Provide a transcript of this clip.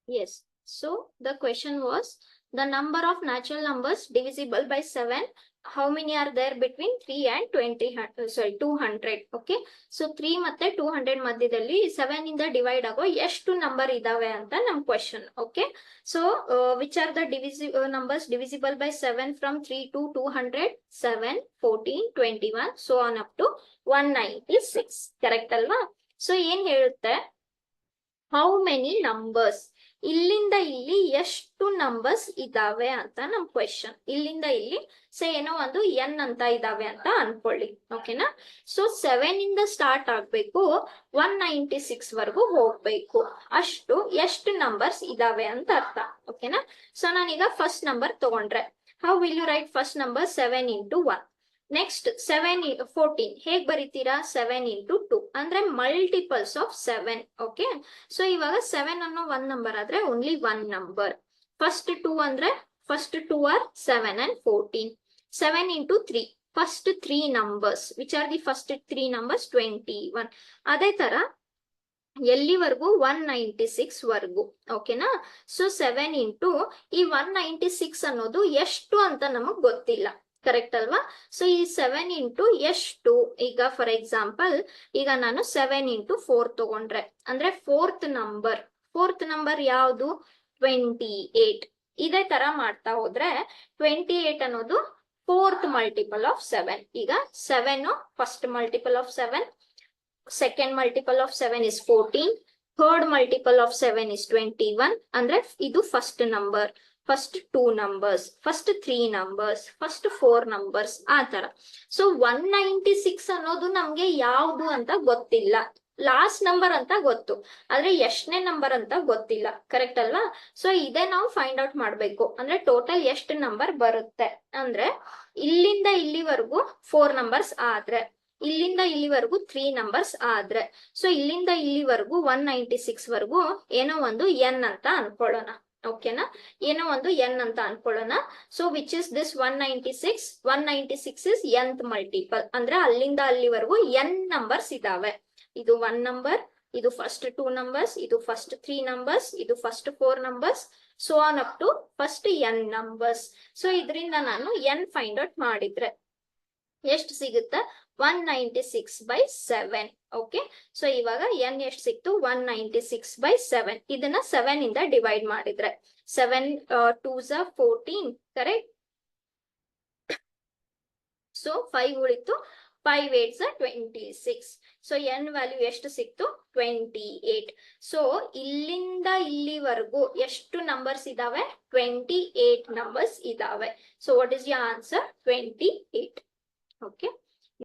Yes. So the question was the number of natural numbers divisible by 7. How many are there between 3 and 200? Okay. So 3 ಮತ್ತೆ 200 ಮಧ್ಯದಲ್ಲಿ 7 ಇಂದ divide ಆಗೋ ಎಷ್ಟು number ಇದಾವೆ ಅಂತ ನಮ್ question. Okay. So which are the numbers divisible by 7 from 3 to 200? 7, 14, 21, so on up to 196. Correct ಅಲ್ವಾ? So ಏನ್ ಹೇಳುತ್ತೆ, ಹೌ ಮೆನಿ ನಂಬರ್ಸ್, ಇಲ್ಲಿಂದ ಇಲ್ಲಿ ಎಷ್ಟು ನಂಬರ್ಸ್ ಇದಾವೆ ಅಂತ ನಮ್ ಕ್ವೆಶನ್. ಇಲ್ಲಿಂದ ಇಲ್ಲಿ ಏನೋ ಒಂದು ಎನ್ ಅಂತ ಇದಾವೆ ಅಂತ ಅನ್ಕೊಳ್ಳಿ. ಓಕೆನಾ? ಸೊ 7 ಇಂದ ಸ್ಟಾರ್ಟ್ ಆಗ್ಬೇಕು, 196 ವರ್ಗು ಹೋಗ್ಬೇಕು. ಅಷ್ಟು ಎಷ್ಟು ನಂಬರ್ಸ್ ಇದಾವೆ ಅಂತ ಅರ್ಥ. ಓಕೆನಾ? ಸೊ ನಾನೀಗ ಫಸ್ಟ್ ನಂಬರ್ ತಗೊಂಡ್ರೆ, how will you write first number? 7 into 1. Next 14 ಹೇಗ್ ಬರೀತೀರಾ? 7 into 2 ಅಂದ್ರೆ ಮಲ್ಟಿಪಲ್ಸ್ ಆಫ್ 7. ಓಕೆ. ಸೊ ಇವಾಗ 7 ಅನ್ನೋ 1 ನಂಬರ್ ಆದ್ರೆ ಓನ್ಲಿ 1 ನಂಬರ್. ಫಸ್ಟ್ 2 ಅಂದ್ರೆ first 2 are 7 and 14. 7 into 3, first 3 numbers. Which are the first 3 numbers? 21. ಅದೇ ತರ ಎಲ್ಲಿವರೆಗೂ? 196 ವರ್ಗು. ಓಕೆನಾ? ಸೊ 7 into ಈ 196 ಅನ್ನೋದು ಎಷ್ಟು ಅಂತ ನಮಗ್ ಗೊತ್ತಿಲ್ಲ. ಕರೆಕ್ಟ್ ಅಲ್ವಾ? ಸೊ ಈ 7 into ಎಷ್ಟು? ಈಗ ಫಾರ್ ಎಕ್ಸಾಂಪಲ್ ಈಗ ನಾನು 7 into 4 ತಗೊಂಡ್ರೆ ಅಂದ್ರೆ ಫೋರ್ತ್ ನಂಬರ್ ಯಾವುದು? 28. ಇದೇ ತರ ಮಾಡ್ತಾ ಹೋದ್ರೆ 28 ಅನ್ನೋದು ಫೋರ್ತ್ ಮಲ್ಟಿಪಲ್ ಆಫ್ 7. ಈಗ 7 first multiple of 7, second multiple of 7 is 14, third multiple of 7 is 21. ಅಂದ್ರೆ ಇದು first number, first 2 numbers, first 3 numbers, first 4 numbers, ಆ ತರ. ಸೊ 196 ಅನ್ನೋದು ನಮ್ಗೆ ಯಾವ್ದು ಅಂತ ಗೊತ್ತಿಲ್ಲ. ಲಾಸ್ಟ್ ನಂಬರ್ ಅಂತ ಗೊತ್ತು, ಆದ್ರೆ ಎಷ್ಟನೇ ನಂಬರ್ ಅಂತ ಗೊತ್ತಿಲ್ಲ. ಕರೆಕ್ಟ್ ಅಲ್ವಾ? ಸೊ ಇದೇ ನಾವು ಫೈಂಡ್ ಔಟ್ ಮಾಡ್ಬೇಕು. ಅಂದ್ರೆ ಟೋಟಲ್ ಎಷ್ಟು ನಂಬರ್ ಬರುತ್ತೆ ಅಂದ್ರೆ, ಇಲ್ಲಿಂದ ಇಲ್ಲಿವರೆಗೂ 4 ನಂಬರ್ಸ್ ಆದ್ರೆ, ಇಲ್ಲಿಂದ ಇಲ್ಲಿವರೆಗೂ 3 ನಂಬರ್ಸ್ ಆದ್ರೆ, ಸೊ ಇಲ್ಲಿಂದ ಇಲ್ಲಿವರೆಗೂ 196 ವರ್ಗು ಏನೋ ಒಂದು ಎನ್ ಅಂತ ಅನ್ಕೊಳ್ಳೋಣ. ಓಕೆನಾ? ಏನೋ ಒಂದು ಎನ್ ಅಂತ ಅನ್ಕೊಳ್ಳೋಣ. So which is this 196? 196 is nth multiple. ಅಂದ್ರೆ ಅಲ್ಲಿಂದ ಅಲ್ಲಿವರೆಗೂ ಎನ್ ನಂಬರ್ಸ್ ಇದಾವೆ. ಇದು 1 ನಂಬರ್, ಇದು ಫಸ್ಟ್ 2 ನಂಬರ್ಸ್, ಇದು ಫಸ್ಟ್ 3 ನಂಬರ್ಸ್, ಇದು first 4 numbers, so on up to first N numbers. So ಇದರಿಂದ ನಾನು ಎನ್ ಫೈಂಡ್ ಔಟ್ ಮಾಡಿದ್ರೆ ಎಷ್ಟು ಸಿಗುತ್ತೆ? 196 by 7. ಓಕೆ. ಸೊ ಇವಾಗ ಎನ್ ಎಷ್ಟು ಸಿಕ್ತು? 196 by 7. ಇದನ್ನ 7 ಇಂದ ಡಿವೈಡ್ ಮಾಡಿದ್ರೆ 7 2s are 14. ಕರೆಕ್ಟ್? ಸೊ 5 ಉಳಿತು, 5 8s are 26. So N value ಎಷ್ಟು ಸಿಕ್ತು? 28. ಸೊ ಇಲ್ಲಿಂದ ಇಲ್ಲಿವರೆಗೂ ಎಷ್ಟು ನಂಬರ್ಸ್ ಇದಾವೆ? 28 ನಂಬರ್ಸ್ ಇದಾವೆ. ಸೊ ವಾಟ್ ಇಸ್ ಯ ಆನ್ಸರ್? 28. ಓಕೆ.